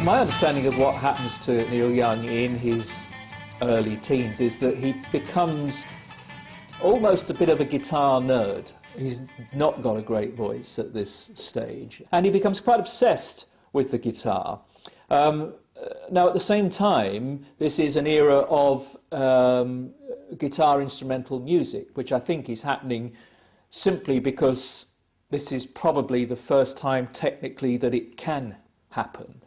My understanding of what happens to Neil Young in his early teens is that he becomes almost a bit of a guitar nerd. He's not got a great voice at this stage, and he becomes quite obsessed with the guitar. Now, at the same time, this is an era of guitar instrumental music, which I think is happening simply because this is probably the first time technically that it can happen.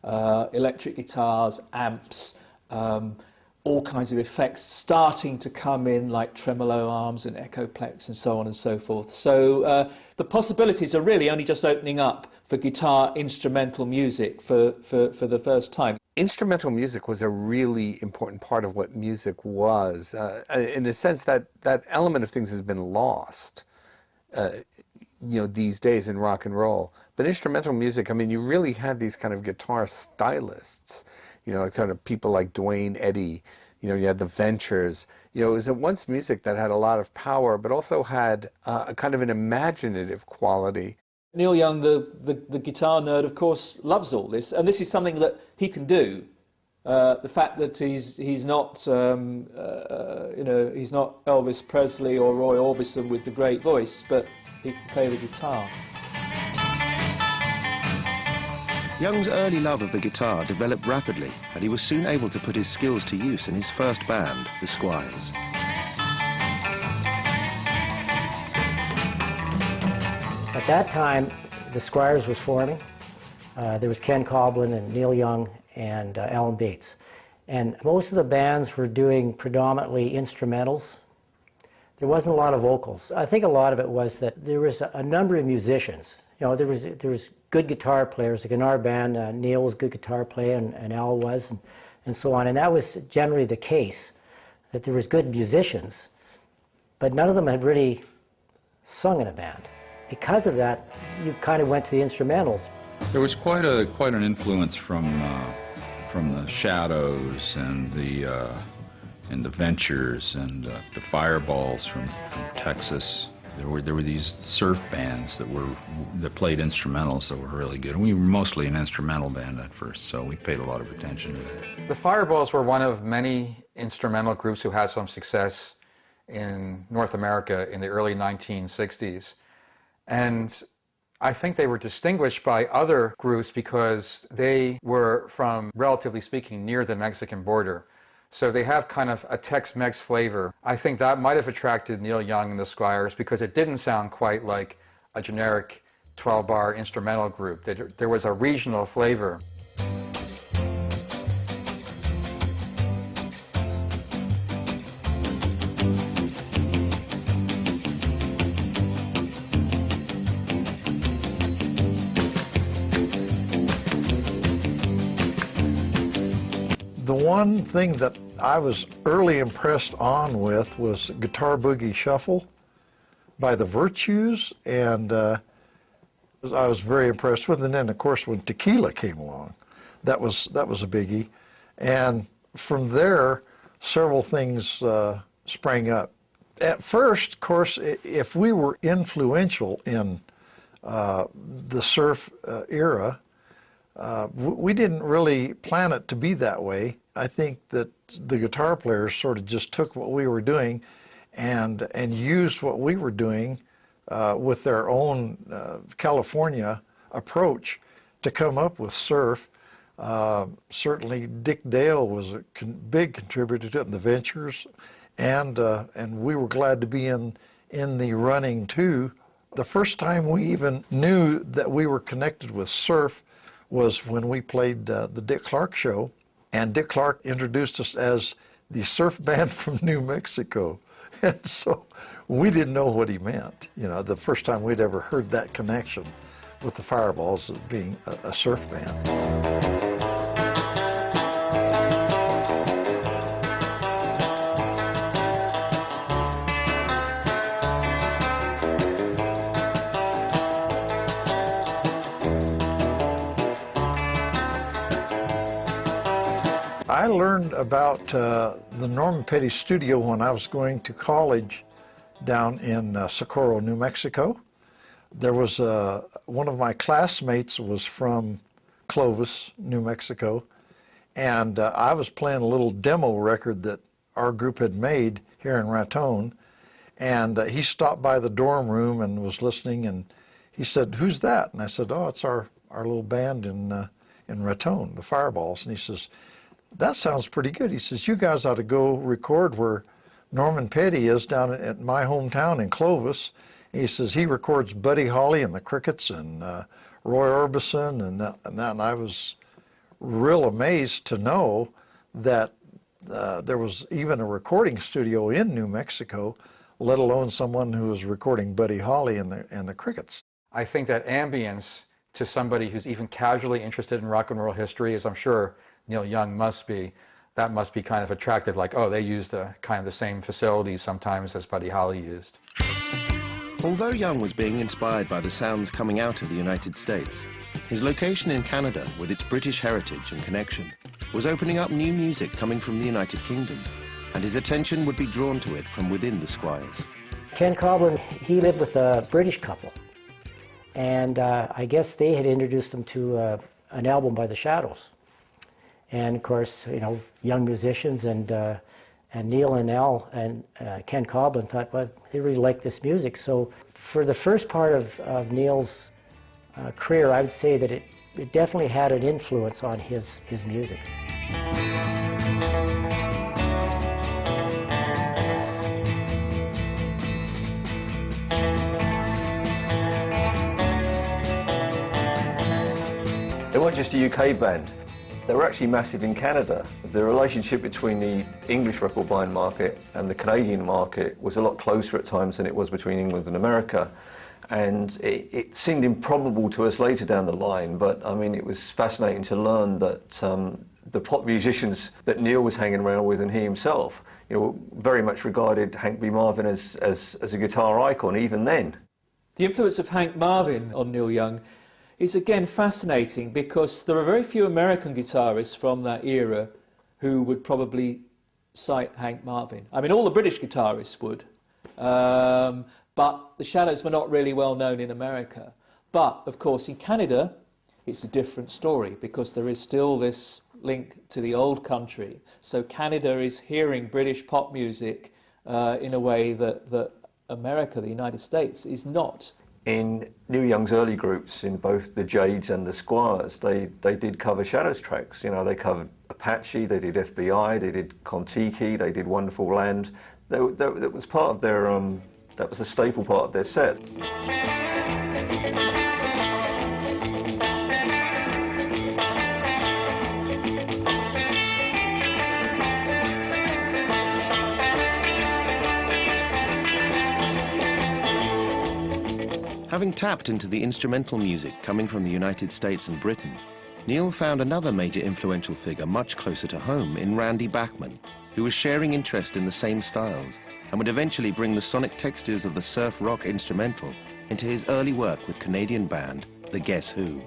Electric guitars, amps, all kinds of effects starting to come in, like tremolo arms and echoplex and so on and so forth. So the possibilities are really only just opening up for guitar instrumental music for the first time. Instrumental music was a really important part of what music was, in the sense that that element of things has been lost, you know, these days in rock and roll. But instrumental music, I mean, you really had these kind of guitar stylists, you know, kind of people like Duane Eddy, you know, you had the Ventures. You know, it was at once music that had a lot of power, but also had a kind of an imaginative quality. Neil Young, the guitar nerd, of course, loves all this, and this is something that he can do. The fact that he's not, you know, he's not Elvis Presley or Roy Orbison with the great voice, but he can play the guitar. Young's early love of the guitar developed rapidly, and he was soon able to put his skills to use in his first band, the Squires. At that time, the Squires was forming. There was Ken Coblin and Neil Young and Alan Bates. And most of the bands were doing predominantly instrumentals. There wasn't a lot of vocals. I think a lot of it was that there was a number of musicians. You know, there was good guitar players. Like in our band, Neil was a good guitar player, and Al was, and so on. And that was generally the case, that there was good musicians, but none of them had really sung in a band. Because of that, you kind of went to the instrumentals. There was quite an influence from the Shadows and the Ventures and the Fireballs from Texas. There were these surf bands that played instrumentals that were really good. And we were mostly an instrumental band at first, so we paid a lot of attention to that. The Fireballs were one of many instrumental groups who had some success in North America in the early 1960s. And I think they were distinguished by other groups because they were, from, relatively speaking, near the Mexican border. So they have kind of a Tex-Mex flavor. I think that might have attracted Neil Young and the Squires because it didn't sound quite like a generic 12-bar instrumental group. There was a regional flavor. The one thing that I was early impressed on with was Guitar Boogie Shuffle by the Virtues, and I was very impressed with it. And then, of course, when Tequila came along, that was a biggie. And from there, several things sprang up. At first, of course, if we were influential in the surf era, we didn't really plan it to be that way. I think that the guitar players sort of just took what we were doing and used what we were doing with their own California approach to come up with surf. Certainly Dick Dale was a big contributor to it, and the Ventures, and we were glad to be in the running too. The first time we even knew that we were connected with surf was when we played the Dick Clark show, and Dick Clark introduced us as the surf band from New Mexico. And so we didn't know what he meant. You know, the first time we'd ever heard that connection with the Fireballs as being a surf band. I learned about the Norman Petty studio when I was going to college down in Socorro, New Mexico. There was one of my classmates was from Clovis, New Mexico, and I was playing a little demo record that our group had made here in Raton, and he stopped by the dorm room and was listening, and he said, "Who's that?" And I said, "Oh, it's our little band in Raton, the Fireballs." And he says, "That sounds pretty good." He says, "You guys ought to go record where Norman Petty is down at my hometown in Clovis." And he says he records Buddy Holly and the Crickets and Roy Orbison and that. And I was real amazed to know that there was even a recording studio in New Mexico, let alone someone who was recording Buddy Holly and the Crickets. I think that ambience to somebody who's even casually interested in rock and roll history, as I'm sure Neil Young must be, that must be kind of attractive, like, oh, they use kind of the same facilities sometimes as Buddy Holly used. Although Young was being inspired by the sounds coming out of the United States, his location in Canada, with its British heritage and connection, was opening up new music coming from the United Kingdom, and his attention would be drawn to it from within the Squires. Ken Coblin, he lived with a British couple, and I guess they had introduced him to an album by the Shadows. And of course, you know, young musicians, and Neil and Al and Ken Coblin thought, well, they really like this music. So for the first part of Neil's career, I would say that it definitely had an influence on his music. They weren't just a UK band. They were actually massive in Canada. The relationship between the English record buying market and the Canadian market was a lot closer at times than it was between England and America. And it seemed improbable to us later down the line, but I mean, it was fascinating to learn that the pop musicians that Neil was hanging around with, and he himself, you know, very much regarded Hank B. Marvin as a guitar icon even then. The influence of Hank Marvin on Neil Young is again fascinating, because there are very few American guitarists from that era who would probably cite Hank Marvin. I mean, all the British guitarists would, but the Shadows were not really well known in America. But of course in Canada it's a different story, because there is still this link to the old country. So Canada is hearing British pop music in a way that America, the United States, is not. In Neil Young's early groups, in both the Jades and the Squires, they did cover Shadows tracks. You know, they covered Apache, they did FBI, they did Kon-Tiki, they did Wonderful Land. That was part of their, that was a staple part of their set. Having tapped into the instrumental music coming from the United States and Britain, Neil found another major influential figure much closer to home in Randy Bachman, who was sharing interest in the same styles and would eventually bring the sonic textures of the surf rock instrumental into his early work with Canadian band The Guess Who.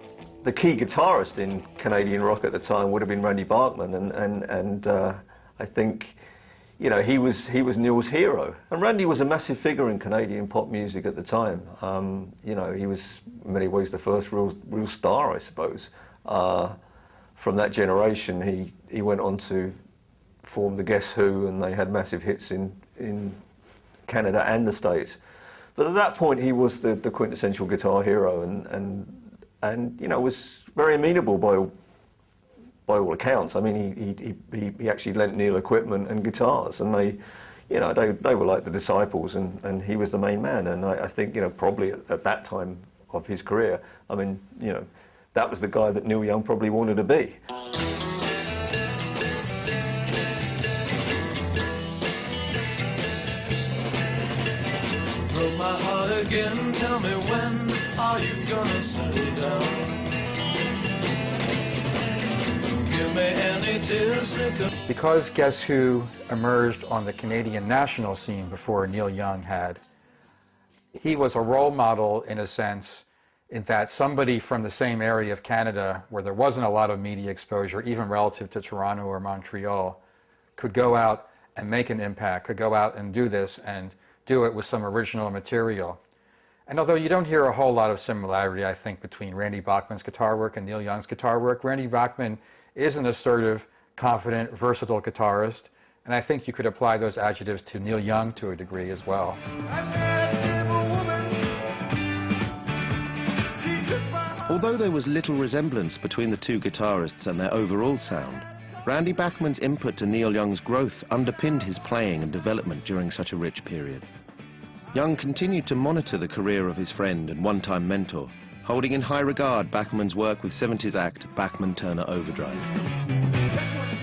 The key guitarist in Canadian rock at the time would have been Randy Bachman, and I think, you know, he was Neil's hero. And Randy was a massive figure in Canadian pop music at the time. You know, he was in many ways the first real star, I suppose. From that generation, he went on to form the Guess Who, and they had massive hits in Canada and the States. But at that point, he was the quintessential guitar hero, and you know, was very amenable by all accounts. I mean, he actually lent Neil equipment and guitars, and they were like the disciples, and he was the main man. And I think, you know, probably at that time of his career, I mean, you know, that was the guy that Neil Young probably wanted to be. Broke my heart again, tell me when are you gonna set it down? Because Guess Who emerged on the Canadian national scene before Neil Young had, he was a role model in a sense, in that somebody from the same area of Canada where there wasn't a lot of media exposure, even relative to Toronto or Montreal, could go out and make an impact, could go out and do this and do it with some original material. And although you don't hear a whole lot of similarity, I think, between Randy Bachman's guitar work and Neil Young's guitar work, Randy Bachman is an assertive, confident, versatile guitarist, and I think you could apply those adjectives to Neil Young to a degree as well. Although there was little resemblance between the two guitarists and their overall sound, Randy Bachman's input to Neil Young's growth underpinned his playing and development during such a rich period. Young continued to monitor the career of his friend and one-time mentor, holding in high regard Bachman's work with 70s act Bachman Turner Overdrive.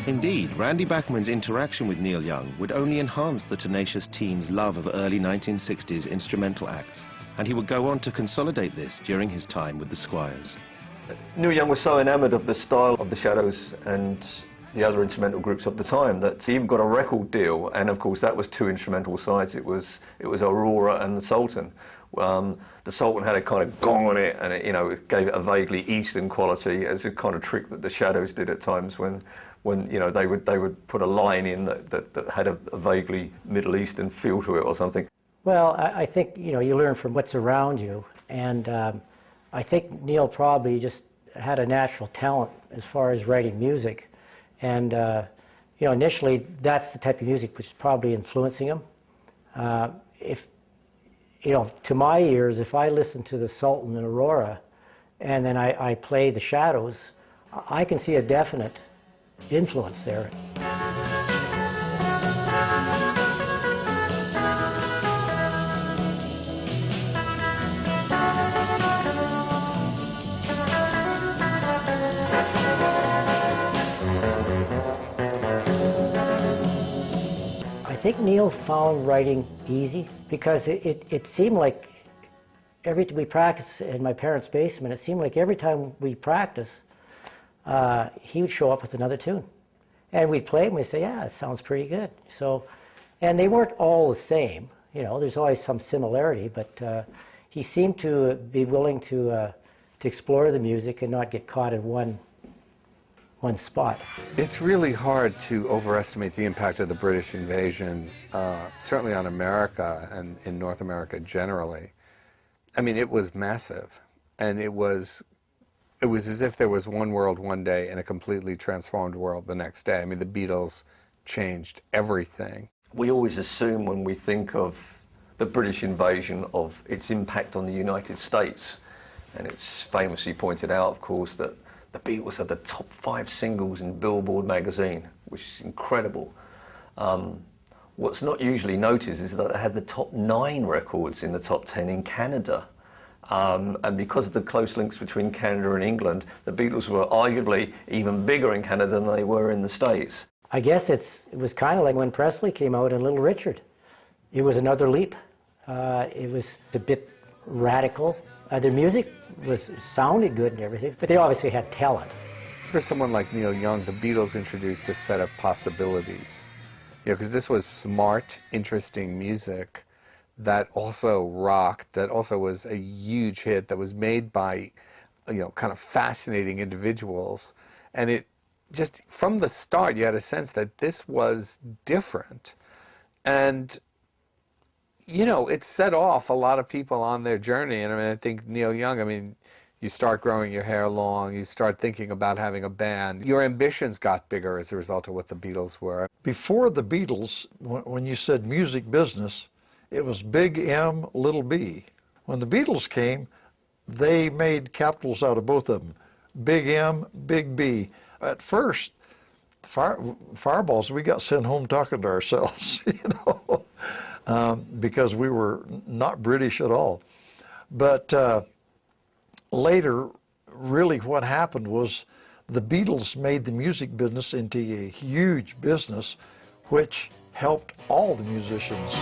Indeed, Randy Bachman's interaction with Neil Young would only enhance the tenacious teen's love of early 1960s instrumental acts, and he would go on to consolidate this during his time with the Squires. Neil Young was so enamoured of the style of the Shadows and the other instrumental groups of the time that he even got a record deal, and of course that was two instrumental sides. It was Aurora and the Sultan. The Sultan had a kind of gong on it, and it gave it a vaguely Eastern quality, as a kind of trick that the Shadows did at times when they would put a line in that had a vaguely Middle Eastern feel to it or something. Well, I think you learn from what's around you, and I think Neil probably just had a natural talent as far as writing music. And, initially, that's the type of music which is probably influencing him. To my ears, if I listen to the Sultan and Aurora, and then I play the Shadows, I can see a definite influence there. I think Neil found writing easy because it seemed like every time we practiced in my parents' basement, it seemed like every time we practiced, he would show up with another tune. And we'd play it and we'd say, yeah, it sounds pretty good. So, and they weren't all the same. There's always some similarity, but he seemed to be willing to explore the music and not get caught in one spot. It's really hard to overestimate the impact of the British invasion, certainly on America and in North America generally. I mean, it was massive, and it was as if there was one world one day and a completely transformed world the next day. I mean, the Beatles changed everything. We always assume when we think of the British invasion of its impact on the United States, and it's famously pointed out, of course, that the Beatles had the top 5 singles in Billboard magazine, which is incredible. What's not usually noticed is that they had the top 9 records in the top 10 in Canada. And because of the close links between Canada and England, the Beatles were arguably even bigger in Canada than they were in the States. I guess it was kind of like when Presley came out and Little Richard. It was another leap. It was a bit radical. Their music sounded good and everything, but they obviously had talent. For someone like Neil Young, the Beatles introduced a set of possibilities. Because this was smart, interesting music that also rocked, that also was a huge hit, that was made by, kind of fascinating individuals. And it just, from the start, you had a sense that this was different. And it set off a lot of people on their journey. And I think Neil Young, you start growing your hair long, you start thinking about having a band. Your ambitions got bigger as a result of what the Beatles were. Before the Beatles, when you said music business, it was big M, little b. When the Beatles came, they made capitals out of both of them. Big M, big B. At first, Fireballs, we got sent home talking to ourselves, because we were not British at all. But later, really what happened was the Beatles made the music business into a huge business, which helped all the musicians.